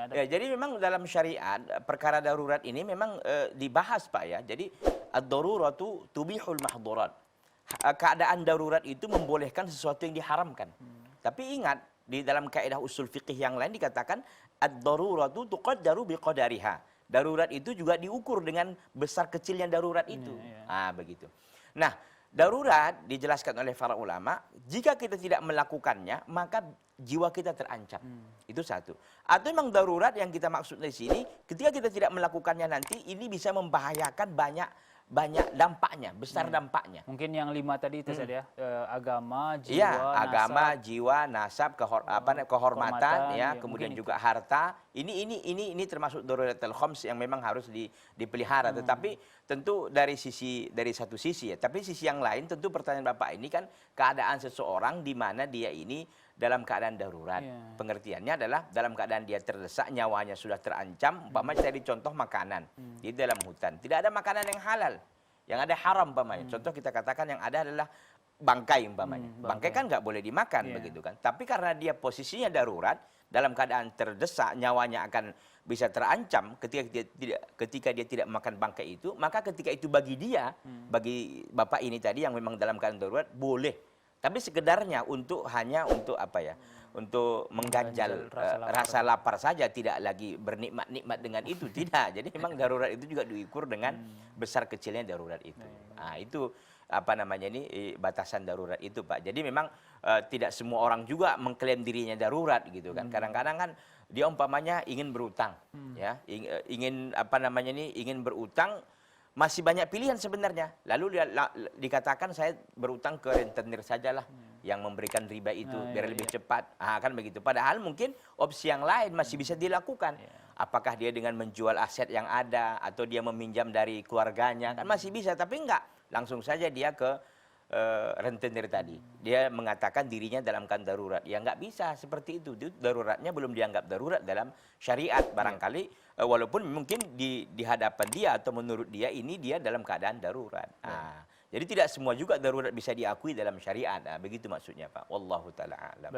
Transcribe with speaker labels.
Speaker 1: Ya, jadi memang dalam syariat perkara darurat ini memang dibahas Pak ya. Jadi ad-daruratu tubihul mahdhurat. Keadaan darurat itu membolehkan sesuatu yang diharamkan. Tapi ingat di dalam kaidah usul fikih yang lain dikatakan ad-daruratu tuqaddaru biqadariha. Darurat itu juga diukur dengan besar kecilnya darurat itu. Begitu. Nah, darurat dijelaskan oleh para ulama, jika kita tidak melakukannya, maka jiwa kita terancam. Itu satu. Atau memang darurat yang kita maksud di sini, ketika kita tidak melakukannya nanti, ini bisa membahayakan banyak dampaknya, besar dampaknya.
Speaker 2: Mungkin yang 5 tadi itu saja, agama, jiwa,
Speaker 1: Iya, agama,
Speaker 2: nasab,
Speaker 1: jiwa, nasab, kehormatan, ya,
Speaker 2: ya,
Speaker 1: kemudian
Speaker 2: mungkin
Speaker 1: juga harta. Ini termasuk daruratul khams yang memang harus dipelihara. Tetapi tentu dari satu sisi ya. Tapi sisi yang lain tentu pertanyaan Bapak ini kan keadaan seseorang di mana dia ini dalam keadaan darurat. Pengertiannya adalah dalam keadaan dia terdesak, nyawanya sudah terancam. Umpamanya tadi contoh makanan di dalam hutan. Tidak ada makanan yang halal. Yang ada haram umpamanya. Contoh kita katakan yang ada adalah bangkai umpamanya. Bangkai kan nggak boleh dimakan begitu kan. Tapi karena dia posisinya darurat, dalam keadaan terdesak, nyawanya akan bisa terancam ketika dia tidak makan bangkai itu, maka ketika itu bagi dia, bagi Bapak ini tadi yang memang dalam keadaan darurat, boleh. Tapi sekedarnya hanya untuk apa ya? Untuk mengganjal rasa lapar saja, tidak lagi bernikmat-nikmat dengan itu, tidak. Jadi memang darurat itu juga diukur dengan besar kecilnya darurat itu. Nah, itu apa namanya ini batasan darurat itu, Pak. Jadi memang tidak semua orang juga mengklaim dirinya darurat gitu kan. Kadang-kadang kan dia umpamanya ingin berutang, ya, ingin apa namanya ini ingin berutang. Masih banyak pilihan sebenarnya. Lalu dikatakan saya berutang ke rentenir sajalah yang memberikan riba itu biar lebih cepat. Kan begitu. Padahal mungkin opsi yang lain masih bisa dilakukan. Apakah dia dengan menjual aset yang ada atau dia meminjam dari keluarganya kan masih bisa. Tapi enggak, langsung saja dia ke rentenir tadi. Dia mengatakan dirinya dalam keadaan darurat. Ya nggak bisa seperti itu. Daruratnya belum dianggap darurat dalam syariat. Barangkali walaupun mungkin di hadapan dia atau menurut dia ini dia dalam keadaan darurat. Jadi tidak semua juga darurat bisa diakui dalam syariat. Begitu maksudnya Pak. Wallahu taala a'lam.